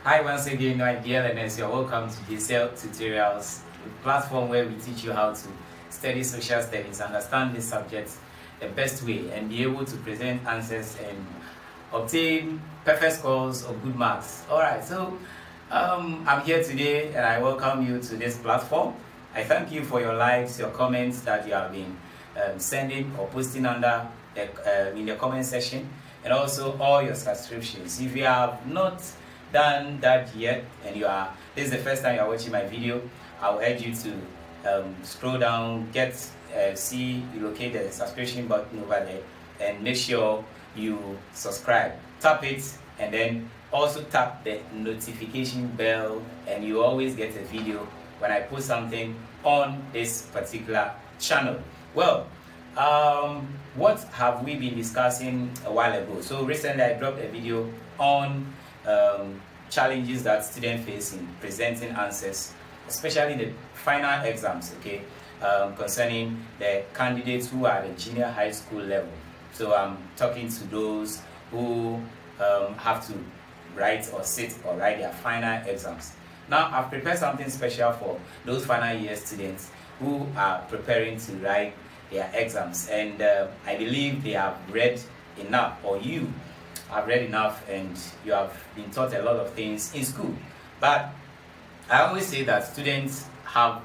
Hi once again, my dear learners, you're welcome to BECE Tutorials, a platform where we teach you how to study social studies, understand this subject the best way, and be able to present answers and obtain perfect scores or good marks. Alright, so I'm here today and I welcome you to this platform. I thank you for your likes, your comments that you have been sending or posting under in the comment section, and also all your subscriptions. If you have not done that yet and this is the first time you are watching my video, I will urge you to scroll down, locate the subscription button over there and make sure you subscribe. Tap it and then also tap the notification bell, and you always get a video when I post something on this particular channel. Well, what have we been discussing a while ago? So recently I dropped a video on challenges that students face in presenting answers, especially the final exams, okay, concerning the candidates who are at the junior high school level. So I'm talking to those who have to write their final exams. Now I've prepared something special for those final year students who are preparing to write their exams, and I believe they have read enough, or you have read enough, and you have been taught a lot of things in school. But I always say that students have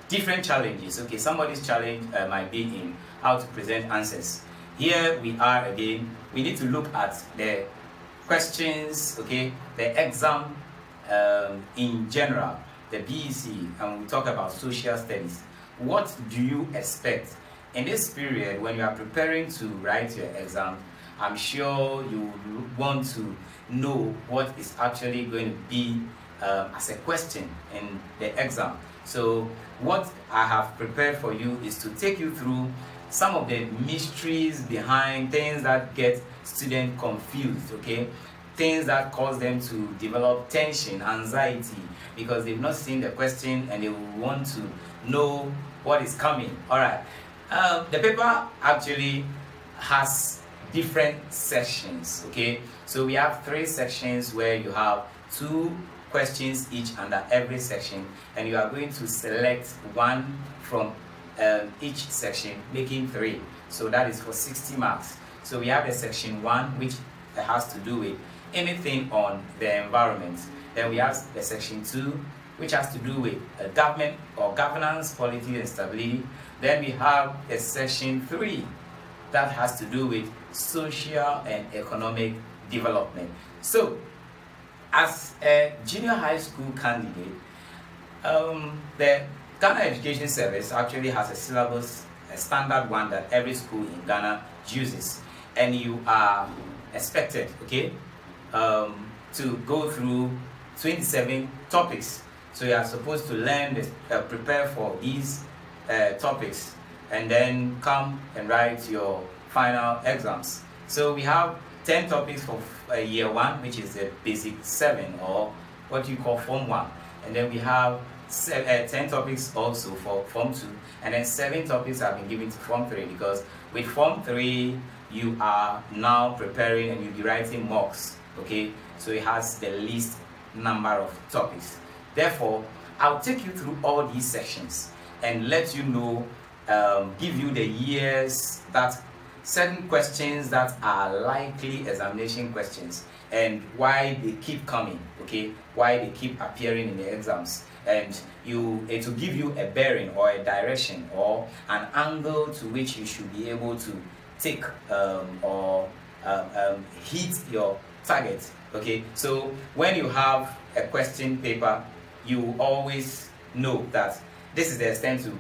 different challenges. Okay, somebody's challenge might be in how to present answers. Here we are again. We need to look at the questions, okay, the exam in general, the BECE, and we talk about social studies. What do you expect in this period when you are preparing to write your exam? I'm sure you want to know what is actually going to be as a question in the exam. So what I have prepared for you is to take you through some of the mysteries behind things that get students confused, okay? Things that cause them to develop tension, anxiety, because they've not seen the question and they want to know what is coming. All right. The paper actually has different sections, okay? So we have 3 sections where you have 2 questions each under every section, and you are going to select one from each section, making 3. So that is for 60 marks. So we have the section 1, which has to do with anything on the environment. Then we have the section 2, which has to do with government or governance, polity and stability. Then we have the section 3 that has to do with social and economic development. So as a junior high school candidate, the Ghana Education Service actually has a syllabus, a standard one that every school in Ghana uses, and you are expected, okay, to go through 27 topics. So you are supposed to learn this, prepare for these topics, and then come and write your final exams. So we have 10 topics for year 1, which is the basic 7, or what you call form 1, and then we have 10 topics also for form 2, and then 7 topics have been given to form 3, because with form 3 you are now preparing and you'll be writing mocks, okay? So it has the least number of topics. Therefore, I'll take you through all these sections and let you know, give you the years that certain questions that are likely examination questions and why they keep coming, okay? Why they keep appearing in the exams. And it will give you a bearing or a direction or an angle to which you should be able to take hit your target, okay? So when you have a question paper, you always know that this is the extent to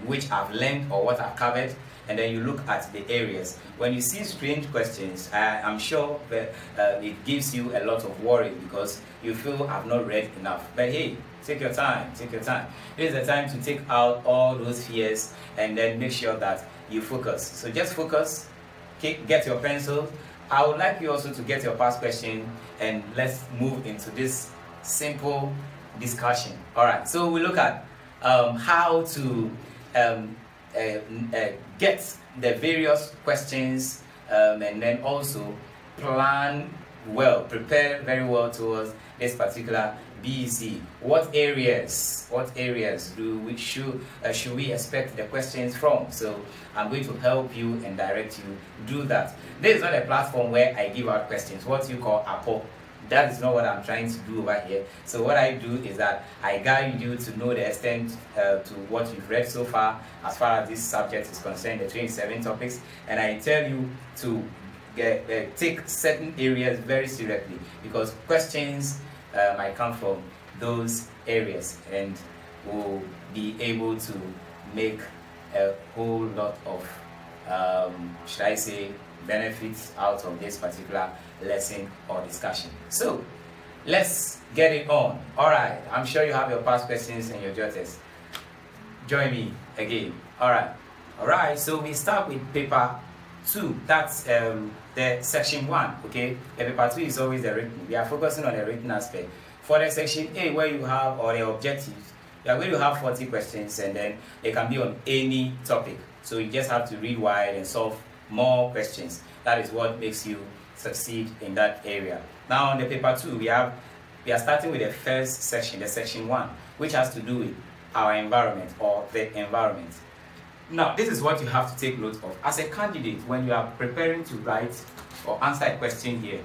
which I've learned or what I've covered, and then you look at the areas. When you see strange questions, I'm sure that it gives you a lot of worry because you feel I've not read enough. But hey, take your time, take your time. This is the time to take out all those fears and then make sure that you focus. So just focus, okay, get your pencils. I would like you also to get your past question, and let's move into this simple discussion. All right, so we look at how to get the various questions and then also plan well, prepare very well towards this particular BEC. What areas should we expect the questions from? So I'm going to help you and direct you do that. This is not a platform where I give out questions, what you call APO. That is not what I'm trying to do over here. So what I do is that I guide you to know the extent to what you've read so far as this subject is concerned, the 27 topics, and I tell you to take certain areas very seriously, because questions might come from those areas, and we'll be able to make a whole lot of should I say benefits out of this particular lesson or discussion. So let's get it on. All right, I'm sure you have your past questions and your jotters. Join me again. All right, so we start with paper 2. That's the section 1. Okay, the paper 2 is always the written. We are focusing on the written aspect. For the section A, where you have all the objectives, you are going to have 40 questions, and then they can be on any topic. So you just have to read wide and solve more questions. That is what makes you succeed in that area. Now on the paper 2, we are starting with the first section, the section 1, which has to do with our environment, or the environment. Now this is what you have to take note of as a candidate when you are preparing to write or answer a question here.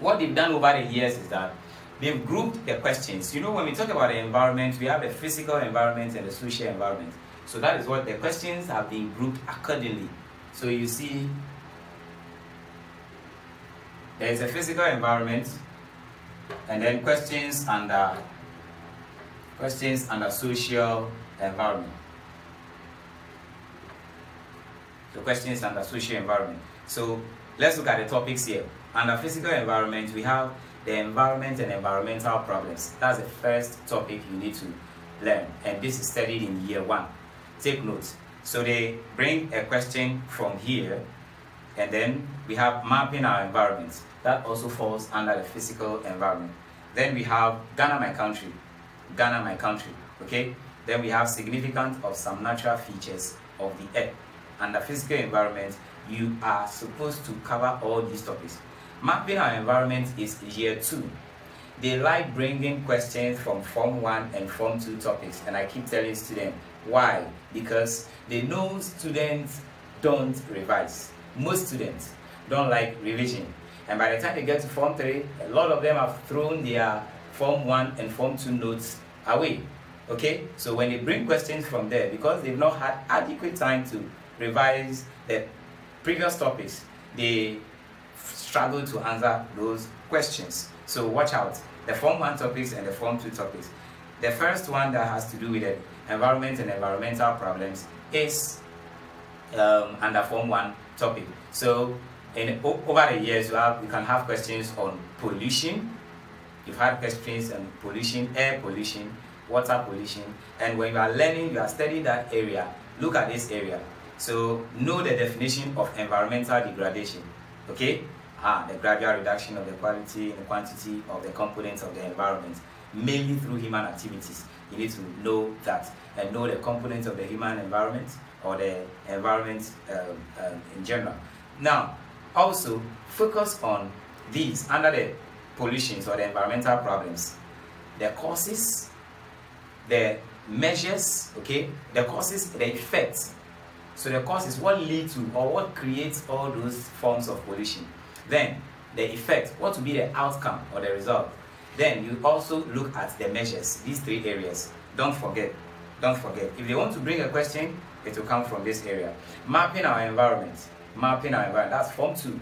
What they've done over the years is that they've grouped the questions. You know, when we talk about the environment, we have the physical environment and the social environment. So that is what the questions have been grouped accordingly. So you see, there is a physical environment, and then questions under social environment. The questions under social environment. So let's look at the topics here. Under physical environment, we have the environment and environmental problems. That's the first topic you need to learn, and this is studied in year 1. Take note. So they bring a question from here, and then we have mapping our environment. That also falls under the physical environment. Then we have Ghana, my country. Ghana, my country. Okay. Then we have significance of some natural features of the earth. Under physical environment, you are supposed to cover all these topics. Mapping our environment is year 2. They like bringing questions from Form 1 and Form 2 topics, and I keep telling students why. Because they know students don't revise. Most students don't like revision, and by the time they get to Form 3, a lot of them have thrown their Form 1 and Form 2 notes away. Okay, so when they bring questions from there, because they've not had adequate time to revise the previous topics, they struggle to answer those questions. So watch out, the Form 1 topics and the Form 2 topics. The first one that has to do with the environment and environmental problems is under Form 1 topic. So over the years, you can have questions on pollution. You've had questions on pollution, air pollution, water pollution, and when you are learning, you are studying that area, look at this area. So know the definition of environmental degradation. Okay, the gradual reduction of the quality and quantity of the components of the environment, mainly through human activities. You need to know that, and know the components of the human environment, or the environment in general. Now, also focus on these under the pollutions or the environmental problems: the causes, the measures, okay, the causes, the effects. So the cause is what leads to or what creates all those forms of pollution. Then the effect, what will be the outcome or the result. Then you also look at the measures, these 3 areas. Don't forget. If they want to bring a question, it will come from this area. Mapping our environment. That's Form 2.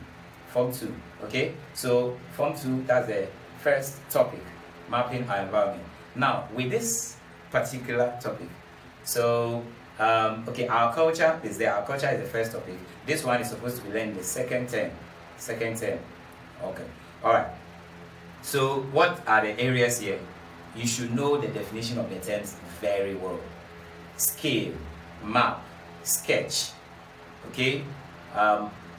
Okay, so Form 2, that's the first topic, mapping our environment. Now with this particular topic, so okay, our culture is there. Our culture is the first topic. This one is supposed to be learned in the second term. Okay, all right. So what are the areas here? You should know the definition of the terms very well. Scale, map, sketch, okay,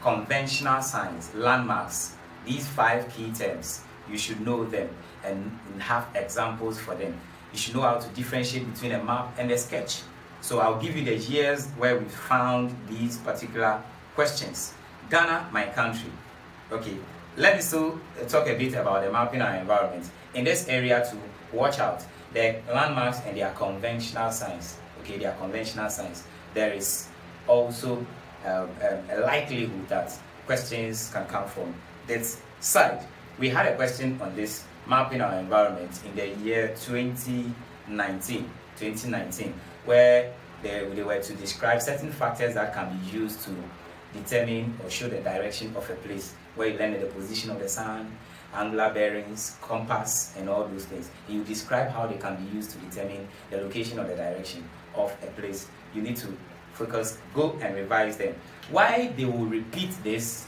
conventional signs, landmarks. These 5 key terms, you should know them and have examples for them. You should know how to differentiate between a map and a sketch. So I'll give you the years where we found these particular questions. Ghana, my country. Okay, let me still talk a bit about the mapping our environment. In this area, to watch out the landmarks and their conventional signs. Okay, their conventional signs. There is also a likelihood that questions can come from this side. We had a question on this mapping our environment in the year 2019, where they were to describe certain factors that can be used to determine or show the direction of a place, where you learn the position of the sun, angular bearings, compass, and all those things. You describe how they can be used to determine the location or the direction of a place. You need to focus, go and revise them. Why they will repeat this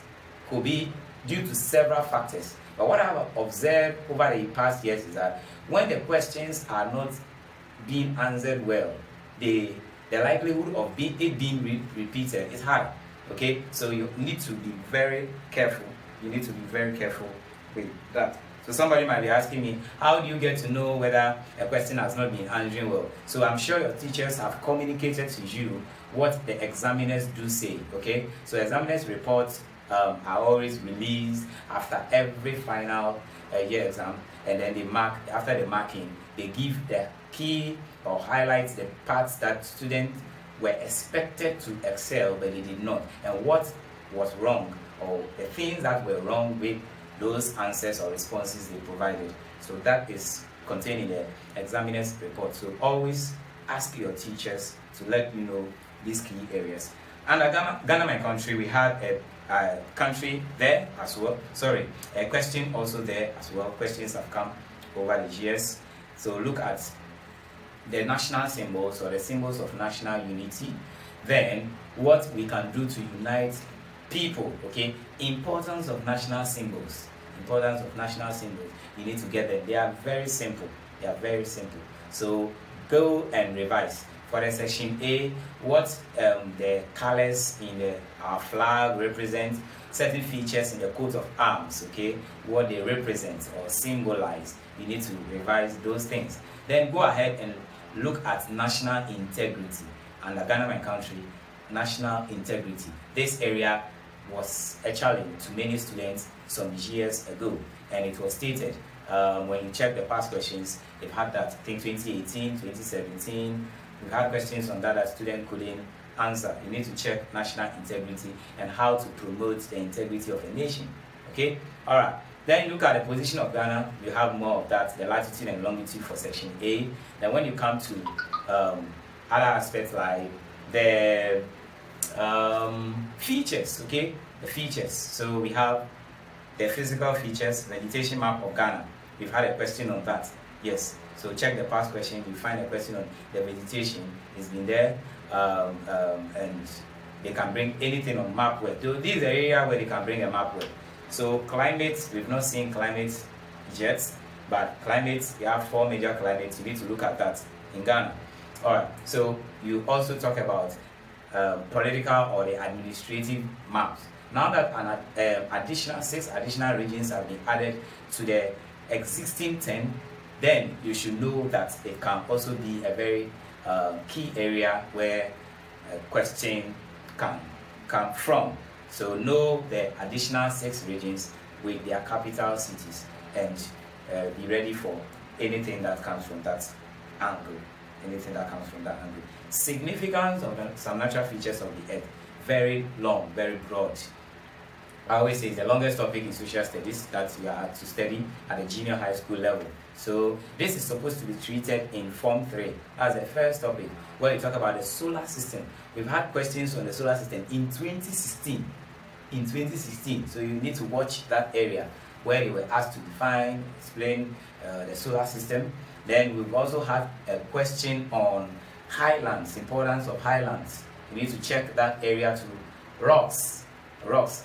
could be due to several factors. But what I've observed over the past years is that when the questions are not being answered well, the likelihood of it being repeated is high. Okay, so you need to be very careful. You need to be very careful with that. So somebody might be asking me, how do you get to know whether a question has not been answering well? So I'm sure your teachers have communicated to you what the examiners do say. Okay, so examiners reports are always released after every final year exam, and then they mark. After the marking, they give the key or highlight the parts that students were expected to excel but they did not, and what was wrong, or the things that were wrong with those answers or responses they provided. So that is contained in the examiner's report. So always ask your teachers to let you know these key areas. And at Ghana, my country, we had a country there as well. Sorry, a question also there as well. Questions have come over the years. So look at the national symbols or the symbols of national unity. Then what we can do to unite people. Okay, importance of national symbols. Importance of national symbols. You need to get them. They are very simple. They are very simple. So go and revise. For the section A, what the colors in our flag represent, certain features in the coat of arms, okay, what they represent or symbolize. You need to revise those things. Then go ahead and look at national integrity. And Ghana, my country, national integrity. This area was a challenge to many students some years ago, and it was stated when you check the past questions, they've had that. I think 2018, 2017. We had questions on that students couldn't answer. You need to check national integrity and how to promote the integrity of a nation. Okay? Alright. Then look at the position of Ghana. You have more of that, the latitude and longitude for section A. Then when you come to other aspects like the features, okay? The features. So we have the physical features, vegetation map of Ghana. We've had a question on that. Yes. So check the past question, you find a question on the vegetation. It's been there, and they can bring anything on map where. So this is the area where they can bring a map where. So climate, we've not seen climate yet, but climate, we have 4 major climates. You need to look at that in Ghana. Alright, so you also talk about political or the administrative maps. Now that an 6 additional regions have been added to the existing 10, then you should know that it can also be a very key area where a question can come from. So know the additional 6 regions with their capital cities, and be ready for anything that comes from that angle. Anything that comes from that angle. Significance of some natural features of the earth. Very long, very broad. I always say it's the longest topic in social studies that you are to study at the junior high school level. So this is supposed to be treated in Form 3 as the first topic, where you talk about the solar system. We've had questions on the solar system in 2016. In 2016, so you need to watch that area where you were asked to define, explain the solar system. Then we've also had a question on highlands, importance of highlands. You need to check that area to rocks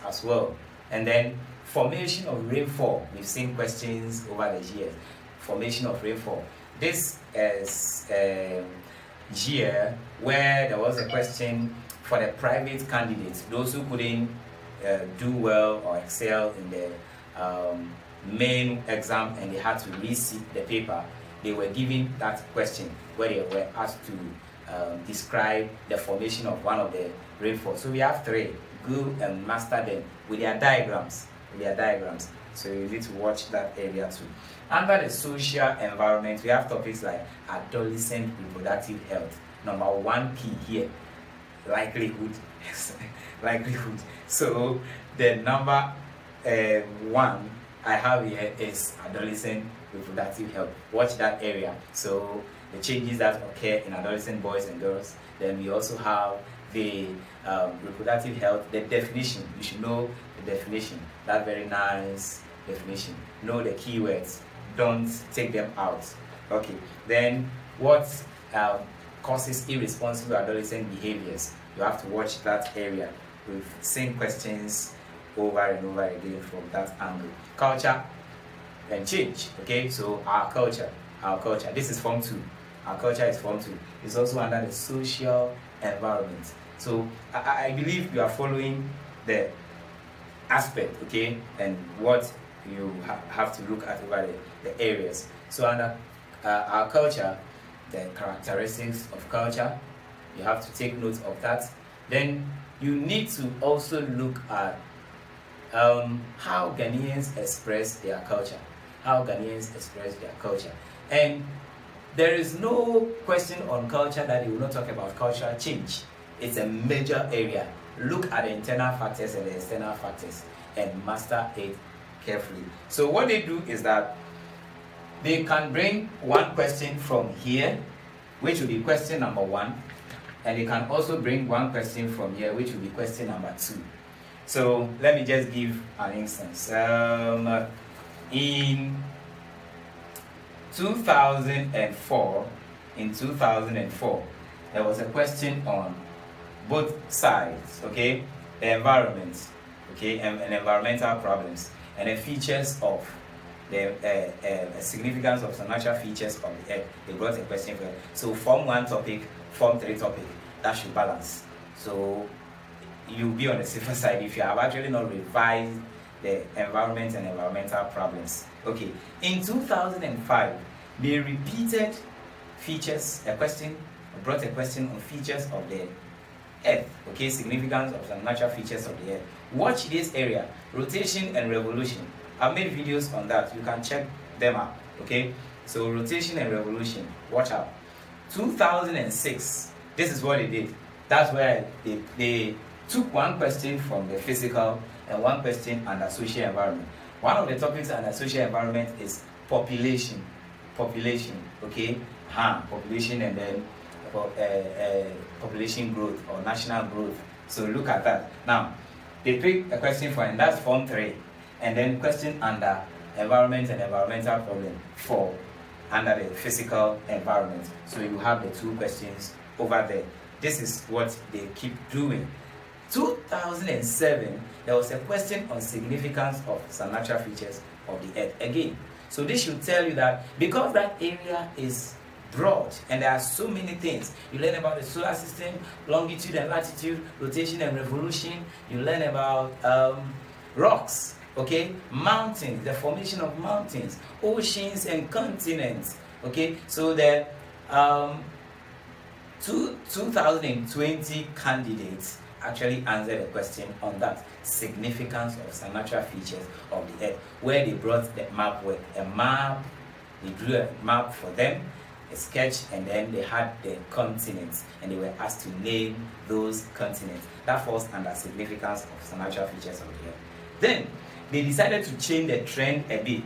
as well. And then formation of rainfall. We've seen questions over the years. Formation of rainfall. This is a year where there was a question for the private candidates, those who couldn't do well or excel in the main exam and they had to resit the paper. They were given that question where they were asked to describe the formation of one of the rainfall. So we have 3. Go and master them with their diagrams. their diagrams. So you need to watch that area too. Under the social environment, we have topics like adolescent reproductive health. Number 1P here, likelihood. Likelihood. So the number 1 I have here is adolescent reproductive health. Watch that area. So the changes that occur in adolescent boys and girls. Then we also have the reproductive health, the definition. You should know the definition. That very nice definition. Know the keywords. Don't take them out. Okay. Then what causes irresponsible adolescent behaviors? You have to watch that area with same questions over and over again from that angle. Culture and change. Okay, so our culture. This is form 2. Our culture is form 2. It's also under the social environment. So I believe you are following the aspect, okay, and what you have to look at over the areas. So under our culture, the characteristics of culture, you have to take note of that. Then you need to also look at how Ghanaians express their culture. And there is no question on culture that they will not talk about cultural change. It's a major area. Look at the internal factors and the external factors and master it carefully. So what they do is that they can bring one question from here, which will be question number 1, and they can also bring one question from here, which will be question number 2. So let me just give an instance. In 2004, there was a question on both sides, okay, the environment, okay, and environmental problems, and the features of the significance of some natural features of the earth. They brought a question for it. So form 1 topic, form 3 topic, that should balance. So you'll be on the safer side if you have actually not revised the environment and environmental problems. Okay, in 2005, they repeated features, brought a question on features of the earth, okay, significance of some natural features of the earth. Watch this area, rotation and revolution. I've made videos on that, you can check them out, okay. So rotation and revolution, watch out. 2006, this is what they did. That's where they took one question from the physical and one question under social environment. One of the topics under social environment is population, okay, population, and then population growth or national growth. So look at that. Now they pick a question for, and that's form 3, and then question under environment and environmental problem 4 under the physical environment. So you have the 2 questions over there. This is what they keep doing. 2007, there was a question on significance of some natural features of the earth again. So this should tell you that because that area is broad and there are so many things, you learn about the solar system, longitude and latitude, rotation and revolution, you learn about rocks, okay, mountains, the formation of mountains, oceans and continents, okay. So the 2020 candidates actually answered a question on that significance of some natural features of the earth, where they brought the map with a map. They drew a map for them, a sketch, and then they had the continents, and they were asked to name those continents. That falls under significance of some natural features of the earth. Then they decided to change the trend a bit.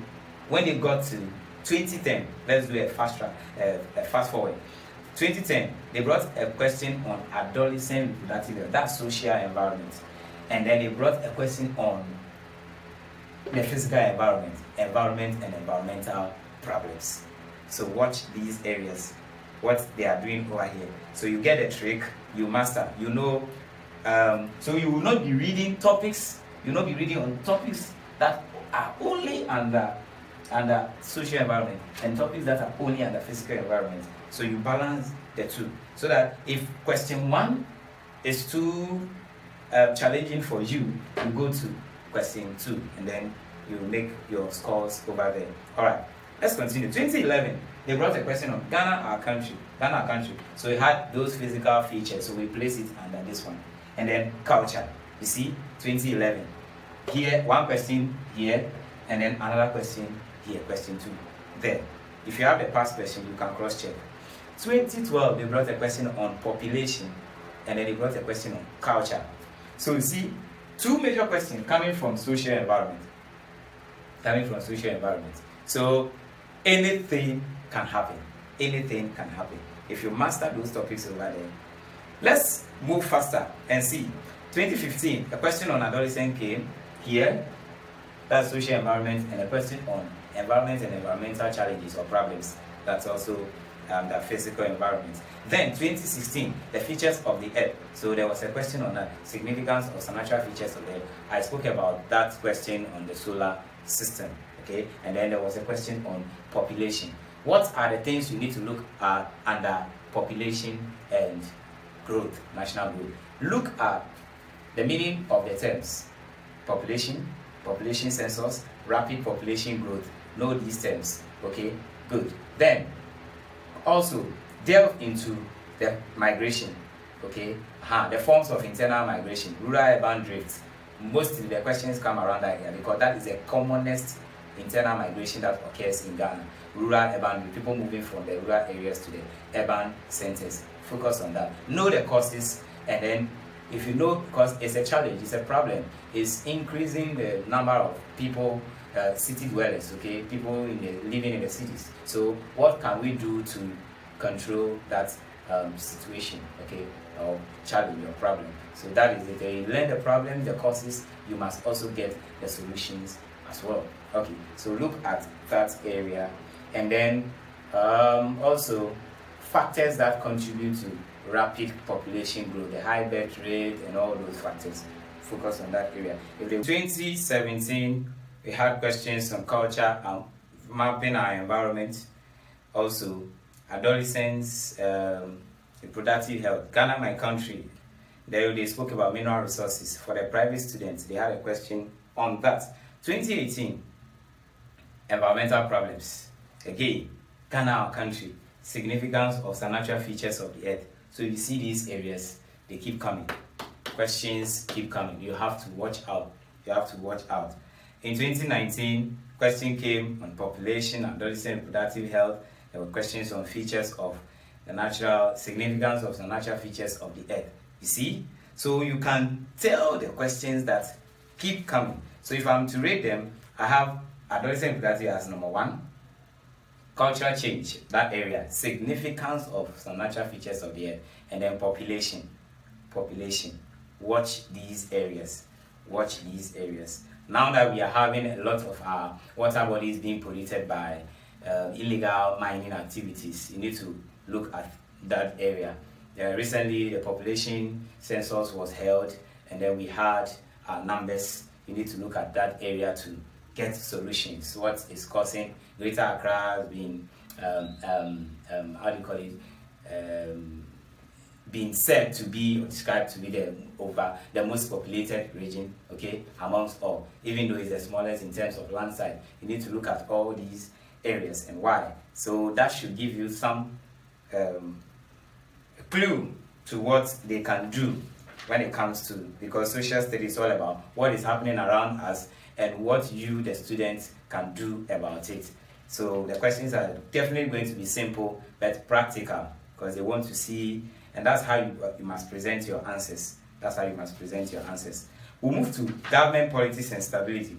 When they got to 2010, let's do a fast forward. 2010, they brought a question on adolescent reproductive health, that's social environment. And then they brought a question on the physical environment and environmental problems. So watch these areas, what they are doing over here. So you get a trick, you master, you know. So you will not be reading topics, you will not be reading on topics that are only under social environment and topics that are only under physical environment. So you balance the 2, so that if question 1 is too challenging for you, you go to question 2 and then you make your scores over there. Alright, let's continue. 2011, they brought a question on Ghana, our country. So it had those physical features, so we place it under this one. And then culture, you see, 2011. here, one question here, and then another question here, question 2 there. If you have the past question, you can cross-check. 2012, they brought a question on population, and then they brought a question on culture. So you see, 2 major questions coming from social environment. So anything can happen. Anything can happen. If you master those topics over there. Let's move faster and see. 2015, a question on adolescent came here. That's social environment, and a question on environment and environmental challenges or problems. That's also the physical environment. Then 2016, the features of the earth. So there was a question on the significance of some natural features of the earth. I spoke about that question on the solar system. Okay, and then there was a question on population. What are the things you need to look at under population and growth, national growth? Look at the meaning of the terms. Population census, rapid population growth. Know these terms. Okay, good. Then also delve into the migration. Okay, the forms of internal migration, rural urban drift. Mostly the questions come around that area because that is the commonest internal migration that occurs in Ghana. Rural urban drift, people moving from the rural areas to the urban centers. Focus on that. Know the causes, and then if you know, because it's a challenge, it's a problem, it's increasing the number of people, city dwellers, okay, people living in the cities. So what can we do to control that situation, okay, or challenge or problem? So that is it. You learn the problem, the causes, you must also get the solutions as well. Okay, so look at that area, and then also factors that contribute to rapid population growth, the high birth rate and all those factors. Focus on that area. In 2017, we had questions on culture and mapping our environment. Also, adolescents, reproductive health. Ghana, my country, they spoke about mineral resources. For the private students, they had a question on that. 2018, environmental problems. Again, Ghana, our country, significance of some natural features of the earth. So you see these areas, they keep coming. Questions keep coming. You have to watch out. In 2019, question came on population, adolescent reproductive health. There were questions on features of the natural significance of the natural features of the earth. You see? So you can tell the questions that keep coming. So if I'm to rate them, I have adolescent reproductive as number 1. Cultural change, that area, significance of some natural features of the earth, and then population. Watch these areas. Now that we are having a lot of our water bodies being polluted by illegal mining activities, you need to look at that area. Recently, the population census was held, and then we had our numbers. You need to look at that area to get solutions. What is causing Greater Accra being being said to be or described to be the most populated region, okay, amongst all, even though it's the smallest in terms of land size. You need to look at all these areas and why. So that should give you some clue to what they can do when it comes to, because social studies is all about what is happening around us and what you, the students, can do about it. So the questions are definitely going to be simple but practical, because they want to see, and that's how you must present your answers. We'll move to government politics and stability.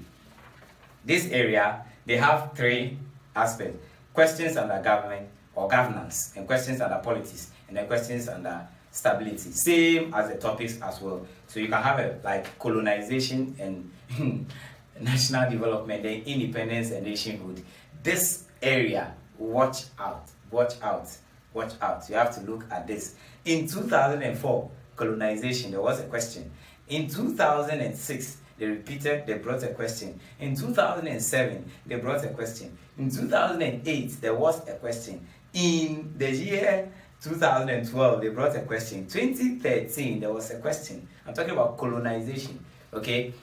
This area, they have 3 aspects: questions under government or governance, and questions under politics, and then questions under stability. Same as the topics as well. So you can have like colonization and national development, then independence and nationhood. This area, watch out. You have to look at this. In 2004, colonization, there was a question. In 2006, they brought a question. In 2007, they brought a question. In 2008, there was a question. In the year 2012, they brought a question. 2013, there was a question. I'm talking about colonization, okay?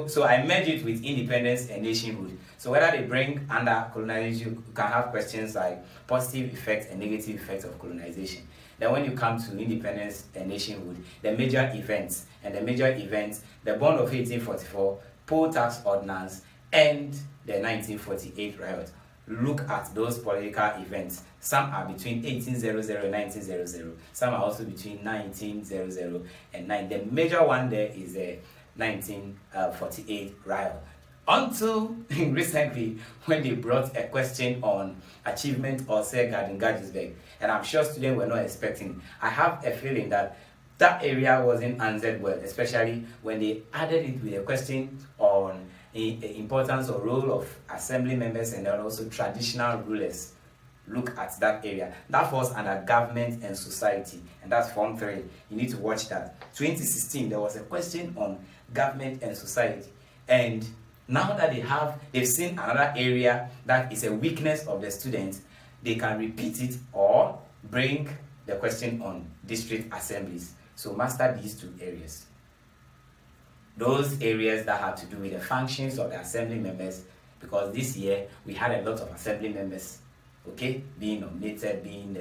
So I merge it with independence and nationhood. So whether they bring under colonization, you can have questions like positive effects and negative effects of colonization. Then when you come to independence and nationhood, the major events, the bond of 1844 poll tax ordinance, and the 1948 riot. Look at those political events. Some are between 1800 and 1900. Some are also between 1900 and 9. The major one there is the 1948 riot. Until recently, when they brought a question on achievement or say Garden Gadgetsburg, and I'm sure students were not expecting. I have a feeling that that area wasn't answered well, especially when they added it with a question on the importance or role of assembly members and then also traditional rulers. Look at that area. That falls under government and society, and that's Form 3. You need to watch that. 2016, there was a question on government and society, and now that they've seen another area that is a weakness of the students, they can repeat it or bring the question on district assemblies. So master these two areas. Those areas that have to do with the functions of the assembly members, because this year we had a lot of assembly members, okay, being nominated, being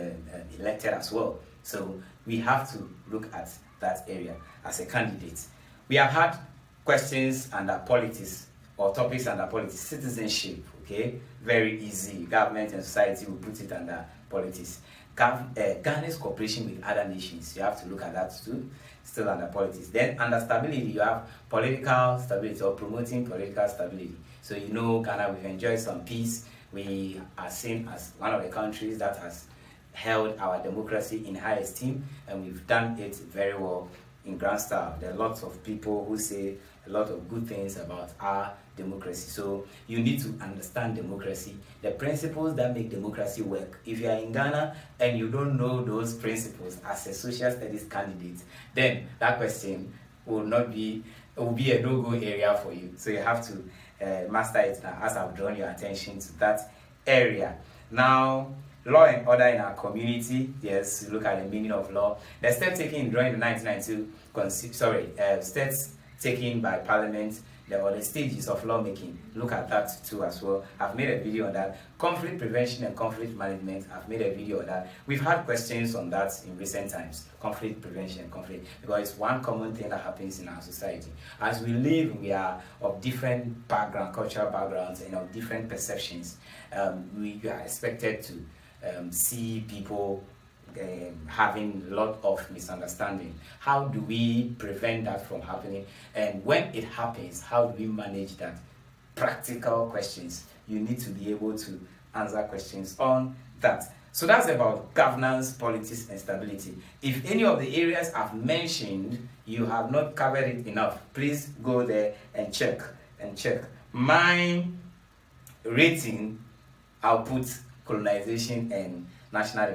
elected as well. So we have to look at that area as a candidate. We have had questions under politics or topics under politics. Citizenship, okay, very easy. Government and society will put it under politics. Ghana's cooperation with other nations, you have to look at that too, still under politics. Then under stability, you have political stability or promoting political stability. So you know Ghana, we've enjoyed some peace. We are seen as one of the countries that has held our democracy in high esteem, and we've done it very well in grand style. There are lots of people who say a lot of good things about our democracy. So you need to understand democracy, the principles that make democracy work. If you are in Ghana and you don't know those principles as a social studies candidate, then that question will be a no-go area for you. So you have to master it now, as I've drawn your attention to that area. Now, law and order in our community. Yes, look at the meaning of law. The steps taken during the 1992 steps taken by Parliament, the stages of lawmaking. Look at that too as well. I've made a video on that. Conflict prevention and conflict management. I've made a video on that. We've had questions on that in recent times. Conflict prevention and conflict, because it's one common thing that happens in our society. As we live, we are of different background, cultural backgrounds, and of different perceptions. We are expected to see people having a lot of misunderstanding. How do we prevent that from happening? And when it happens, how do we manage that? Practical questions. You need to be able to answer questions on that. So that's about governance, politics, and stability. If any of the areas I've mentioned, you have not covered it enough, please go there and check. My rating, I'll put colonization and national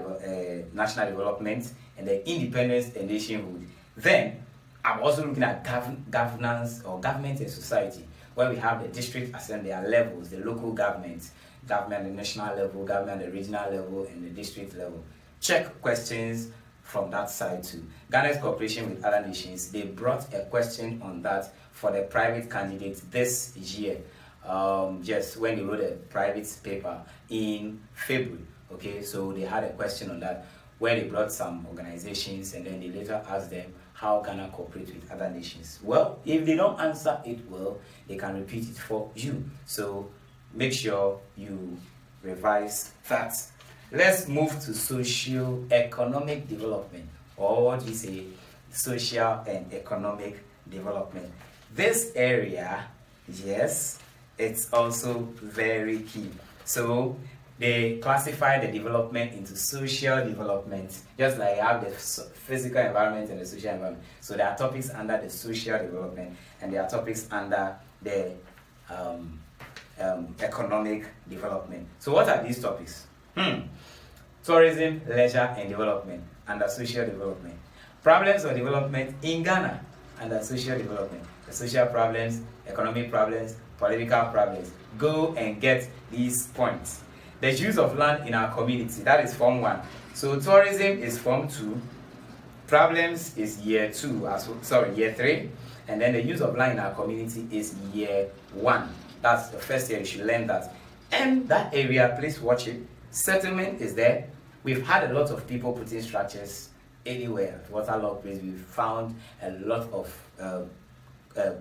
development, and the independence and nationhood. Then I'm also looking at governance or government and society, where we have the district assembly, there are levels, the local government at the national level, government at the regional level, and the district level. Check questions from that side too. Ghana's cooperation with other nations, they brought a question on that for the private candidates this year, just when they wrote a private paper in February. Okay, so they had a question on that, where they brought some organizations and then they later asked them how Ghana cooperate with other nations. Well, if they don't answer it well, they can repeat it for you. So make sure you revise that. Let's move to socio-economic development, or what do you say, social and economic development. This area, yes, it's also very key. So they classify the development into social development, just like you have the physical environment and the social environment. So there are topics under the social development, and there are topics under the economic development. So what are these topics? Tourism, leisure, and development under social development. Problems of development in Ghana under social development. The social problems, economic problems, political problems. Go and get these points. The use of land in our community, that is Form 1. So tourism is Form 2. Problems is year 3. And then the use of land in our community is year 1. That's the first year, you should learn that. And that area, please watch it. Settlement is there. We've had a lot of people putting structures anywhere. Waterlogged place, we've found a lot of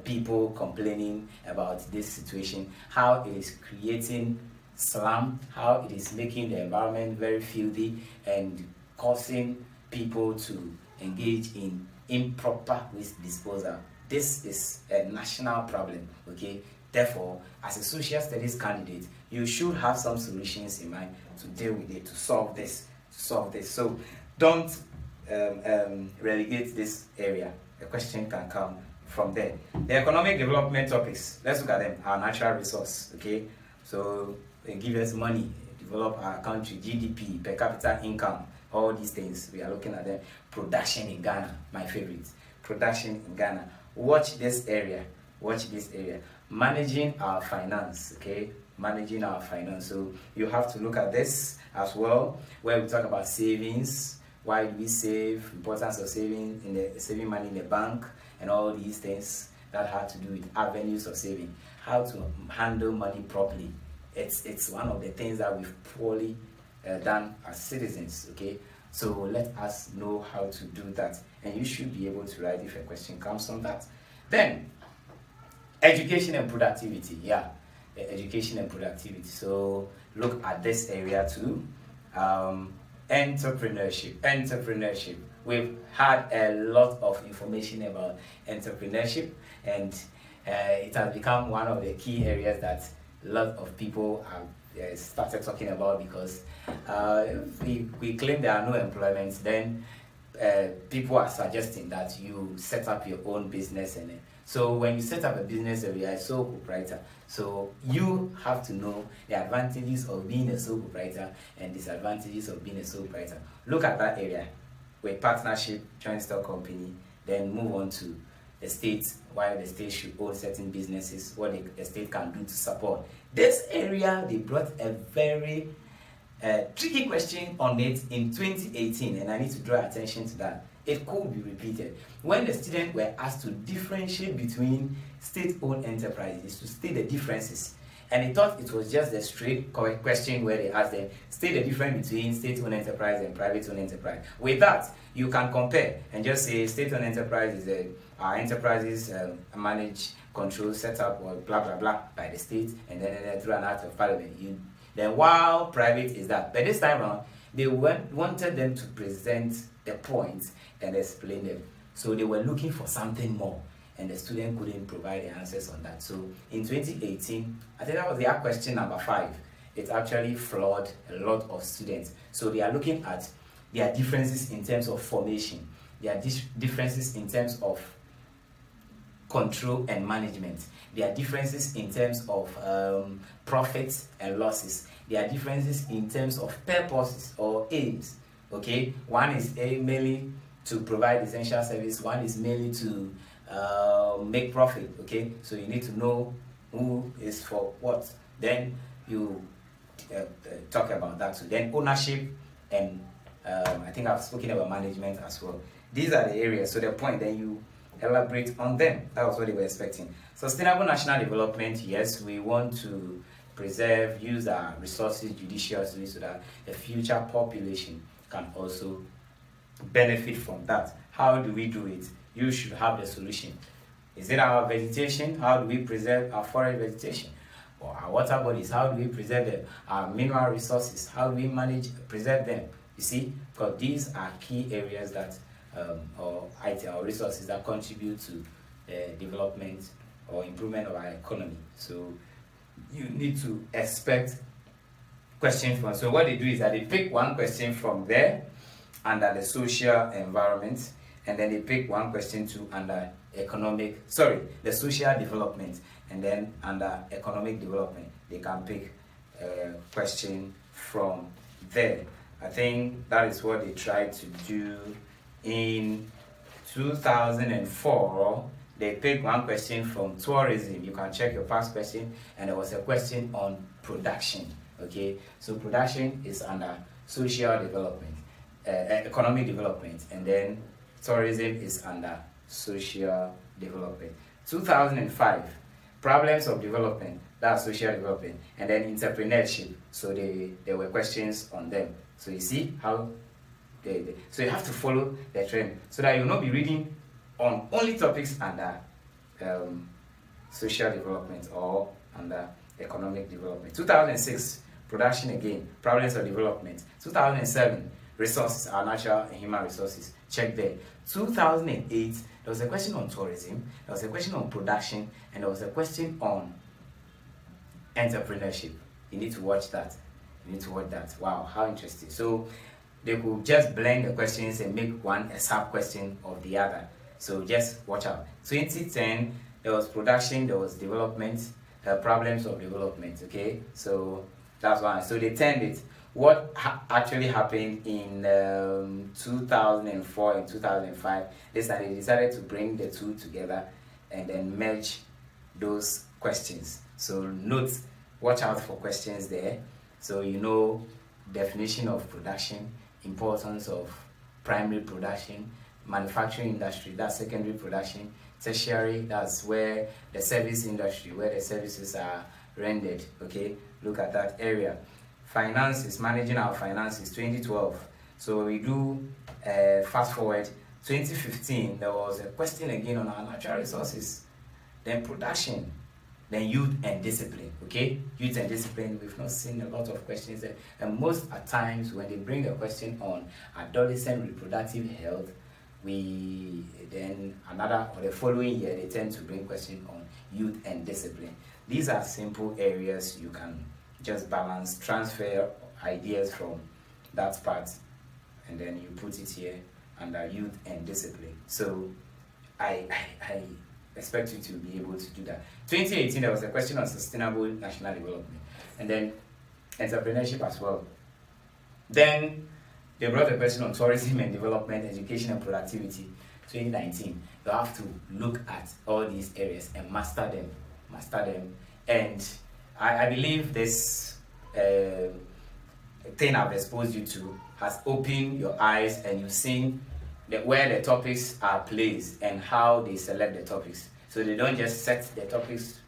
people complaining about this situation, how it is creating slum, how it is making the environment very filthy and causing people to engage in improper waste disposal. This is a national problem, okay? Therefore, as a social studies candidate, you should have some solutions in mind to deal with it, to solve this. So don't relegate this area. A question can come from there. The economic development topics, let's look at them. Our natural resource, okay? So they give us money, develop our country, GDP, per capita income, all these things, we are looking at them. Production in Ghana, my favorite. Production in Ghana. Watch this area. Managing our finance, okay? Managing our finance. So you have to look at this as well, where we talk about savings. Why do we save? Importance of saving money in the bank, and all these things that have to do with avenues of saving. How to handle money properly. It's one of the things that we've poorly done as citizens, okay? So let us know how to do that, and you should be able to write if a question comes from that. Then education and productivity. Education and productivity. So look at this area too. Entrepreneurship. We've had a lot of information about entrepreneurship, and it has become one of the key areas that a lot of people have started talking about, because we claim there are no employments. Then people are suggesting that you set up your own business, and so when you set up a business, you are a sole proprietor. So you have to know the advantages of being a sole proprietor and disadvantages of being a sole proprietor. Look at that area with partnership, joint stock company, then move on to the state, why the state should own certain businesses, what the state can do to support. This area, they brought a very tricky question on it in 2018, and I need to draw attention to that. It could be repeated. When the students were asked to differentiate between state-owned enterprises, to state the differences, and they thought it was just a straight question where they asked them, state the difference between state-owned enterprise and private-owned enterprise. With that, you can compare and just say state-owned enterprise is our enterprises manage, control, set up, or blah blah blah by the state, and then through an act of parliament. Then while private is that, but this time around, they wanted them to present the points and explain them. So they were looking for something more, and the student couldn't provide the answers on that. So in 2018, I think that was their question number 5. It actually floored a lot of students. So they are looking at their differences in terms of formation, their differences in terms of control and management, their differences in terms of profits and losses, their differences in terms of purposes or aims. Okay, one is mainly to provide essential service, one is mainly to make profit. Okay, so you need to know who is for what. Then you talk about that. So then ownership, and I think I've spoken about management as well. These are the areas. So the point, then you elaborate on them. That was what they were expecting. Sustainable national development. Yes, we want to preserve, use our resources judiciously so that the future population can also benefit from that. How do we do it? You should have the solution. Is it our vegetation? How do we preserve our forest vegetation? Or our water bodies? How do we preserve them? Our mineral resources? How do we preserve them? You see, because these are key areas that or resources that contribute to the development or improvement of our economy. So you need to expect questions from. So what they do is that they pick one question from there under the social environment, and then they pick one question too under the social development, and then under economic development they can pick a question from there. I think that is what they tried to do in 2004. They picked one question from tourism. You can check your past question, and there was a question on production. Okay, so production is under social development, economic development, and then tourism is under social development. 2005, problems of development, that's social development, and then entrepreneurship. So there were questions on them. So you see how so you have to follow the trend so that you'll not be reading on only topics under social development or under economic development. 2006, production again, problems of development. 2007, resources, our natural and human resources, check there. 2008, there was a question on tourism, there was a question on production, and there was a question on entrepreneurship. You need to watch that. You need to watch that. Wow, how interesting. So they could just blend the questions and make one a sub question of the other. So just watch out. 2010, there was production, there was development, problems of development. Okay, so that's one. So they turned it. What actually happened in 2004 and 2005 is that they decided to bring the two together and then merge those questions. So note, watch out for questions there. So you know, definition of production, importance of primary production, manufacturing industry, that's secondary production, tertiary, that's where the service industry, where the services are rendered. Okay, look at that area. Finances, managing our finances, 2012. So we do fast forward 2015, there was a question again on our natural resources, then production, then youth and discipline. Okay, youth and discipline, we've not seen a lot of questions there, and most at times when they bring a question on adolescent reproductive health, we then another or the following year they tend to bring question on youth and discipline. These are simple areas you can just balance, transfer ideas from that part, and then you put it here under youth and discipline. So I expect you to be able to do that. 2018, there was a question on sustainable national development, and then entrepreneurship as well. Then they brought a question on tourism and development, education and productivity. 2019, you have to look at all these areas and master them. And I believe this thing I've exposed you to has opened your eyes, and you've seen where the topics are placed and how they select the topics. So they don't just set the topics,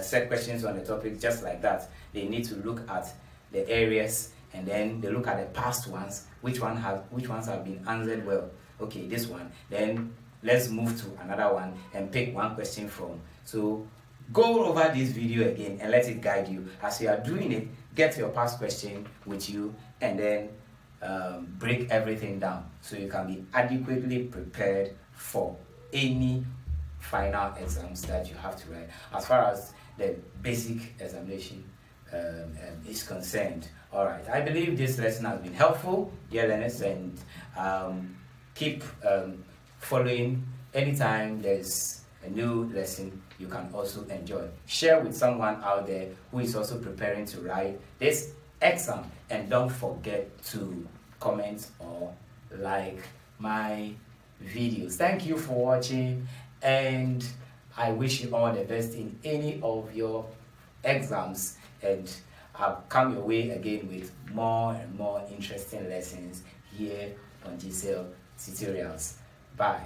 set questions on the topic just like that. They need to look at the areas, and then they look at the past ones, which ones have been answered well. Okay, this one. Then let's move to another one and pick one question from. So go over this video again and let it guide you. As you are doing it, get your past question with you, and then break everything down so you can be adequately prepared for any final exams that you have to write as far as the basic examination is concerned. Alright, I believe this lesson has been helpful, dear learners, and keep following. Anytime there's a new lesson, you can also enjoy. Share with someone out there who is also preparing to write this exam, and don't forget to comment or like my videos. Thank you for watching, and I wish you all the best in any of your exams, and I'll come your way again with more and more interesting lessons here on BECE Tutorials. Bye.